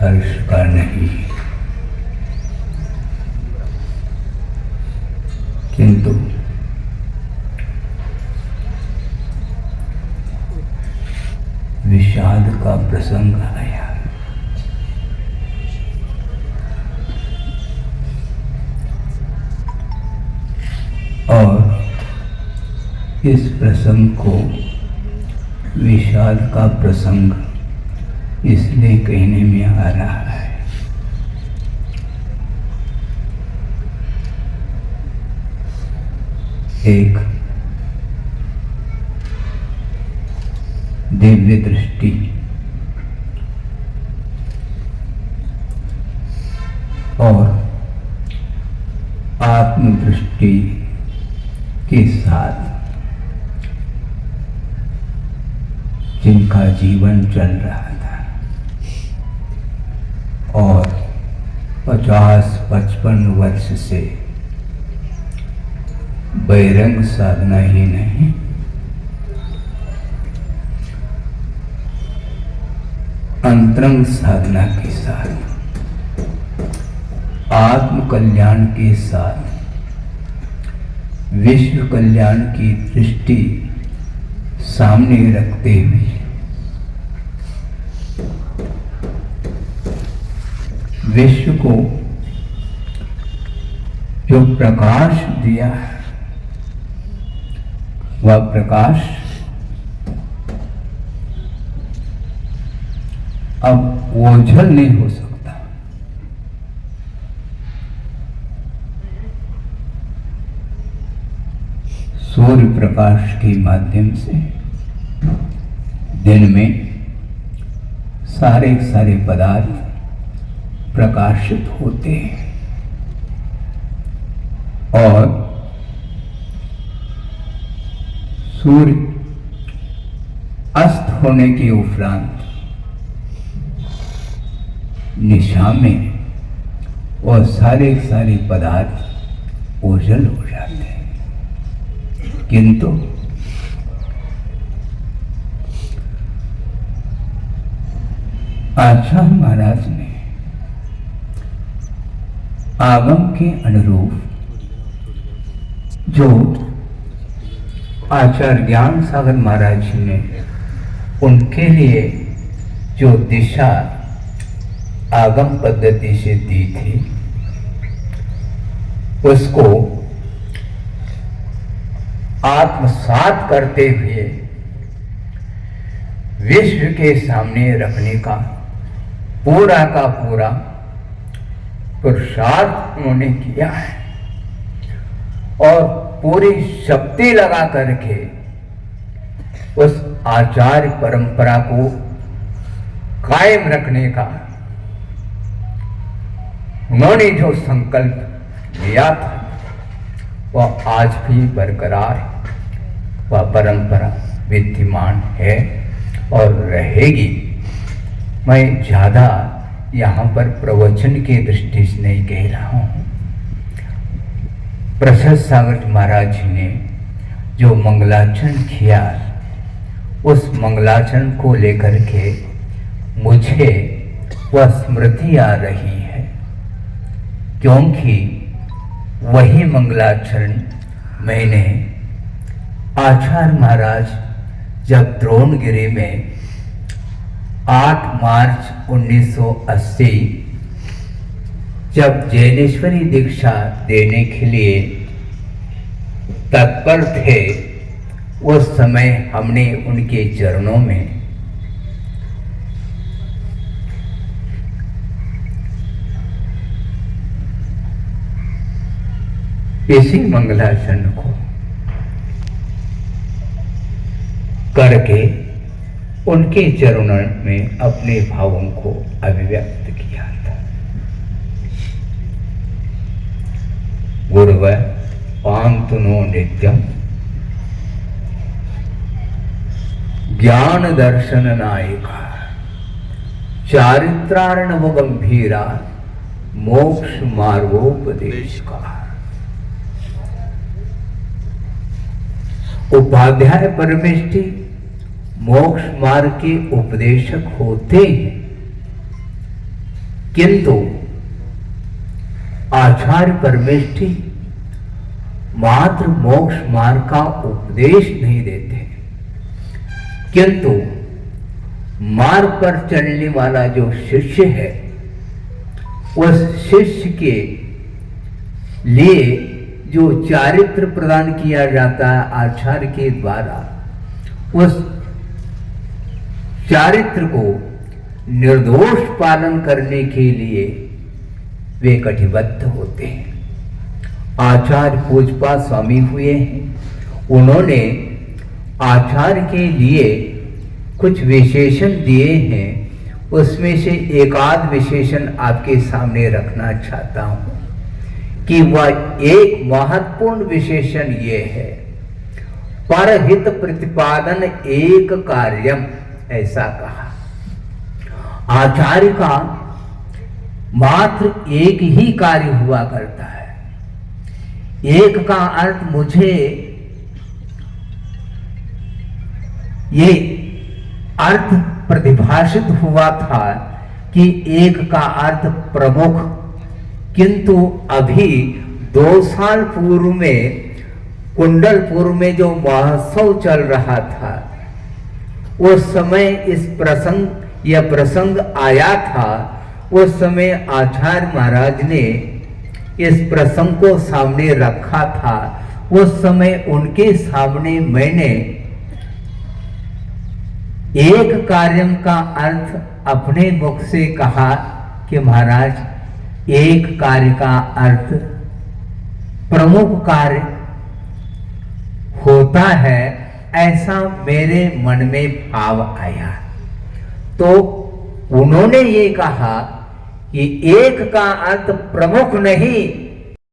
हर्ष का नहीं, किंतु विषाद का प्रसंग आया। और इस प्रसंग को विषाद का प्रसंग इसलिए कहने में आ रहा है, एक दिव्य दृष्टि और आत्मदृष्टि के साथ जिनका जीवन चल रहा था और 50-55 वर्ष से बहिरंग साधना ही नहीं, अंतरंग साधना के साथ, आत्म कल्याण के साथ, विश्व कल्याण की दृष्टि सामने रखते हुए विश्व को जो प्रकाश दिया है वह प्रकाश अब ओझल नहीं हो सकता। सूर्य प्रकाश के माध्यम से दिन में सारे पदार्थ प्रकाशित होते हैं और सूर्य अस्त होने के उपरांत निशा में और सारे पदार्थ ओझल हो जाते हैं। किंतु आचार्य महाराज ने आगम के अनुरूप जो आचार्य ज्ञान सागर महाराज जी ने उनके लिए जो दिशा आगम पद्धति से दी थी उसको आत्मसात करते हुए विश्व के सामने रखने का पूरा का पूरा पुरुषार्थ उन्होंने किया है और पूरी शक्ति लगा करके उस आचार्य परंपरा को कायम रखने का उन्होंने जो संकल्प लिया था वह आज भी बरकरार, वह परंपरा विद्यमान है और रहेगी। मैं ज़्यादा यहाँ पर प्रवचन की दृष्टि से नहीं कह रहा हूँ। प्रसाद सागर महाराज जी ने जो मंगलाचरण किया उस मंगलाचरण को लेकर के मुझे वह स्मृति आ रही है, क्योंकि वही मंगलाचरण मैंने आचार्य महाराज जब द्रोणगिरी में 8 मार्च 1980 जब जैनेश्वरी दीक्षा देने के लिए तत्पर थे, उस समय हमने उनके चरणों में इसी मंगलाचरण को करके उनके चरणों में अपने भावों को अभिव्यक्त किया था। गुरुव पांतुनो नित्यम ज्ञान दर्शन नायिका चारित्रार्णव गंभीरा मोक्ष मार्गोपदेश का। उपाध्याय परमेष्ठी मोक्ष मार्ग के उपदेशक होते हैं, किंतु आचार्य परमेष्ठी मात्र मोक्ष मार्ग का उपदेश नहीं देते, किंतु मार्ग पर चलने वाला जो शिष्य है उस शिष्य के लिए जो चारित्र प्रदान किया जाता है आचार्य के द्वारा, उस चारित्र को निर्दोष पालन करने के लिए वे कटिबद्ध होते हैं। आचार्य पूजपा स्वामी हुए हैं, उन्होंने आचार्य के लिए कुछ विशेषण दिए हैं, उसमें से एक आध विशेषण आपके सामने रखना चाहता हूं कि वह एक महत्वपूर्ण विशेषण ये है, परहित प्रतिपादन एक कार्यम, ऐसा कहा। आचार्य का मात्र एक ही कार्य हुआ करता है। एक का अर्थ मुझे ये अर्थ प्रतिभाषित हुआ था कि एक का अर्थ प्रमुख, किंतु अभी 2 साल पूर्व में कुंडलपुर में जो महोत्सव चल रहा था, उस समय इस प्रसंग आया था। उस समय आचार्य महाराज ने इस प्रसंग को सामने रखा था। उस समय उनके सामने मैंने एक कार्यम का अर्थ अपने मुख से कहा कि महाराज एक कार्य का अर्थ प्रमुख कार्य होता है, ऐसा मेरे मन में भाव आया। तो उन्होंने ये कहा कि एक का अर्थ प्रमुख नहीं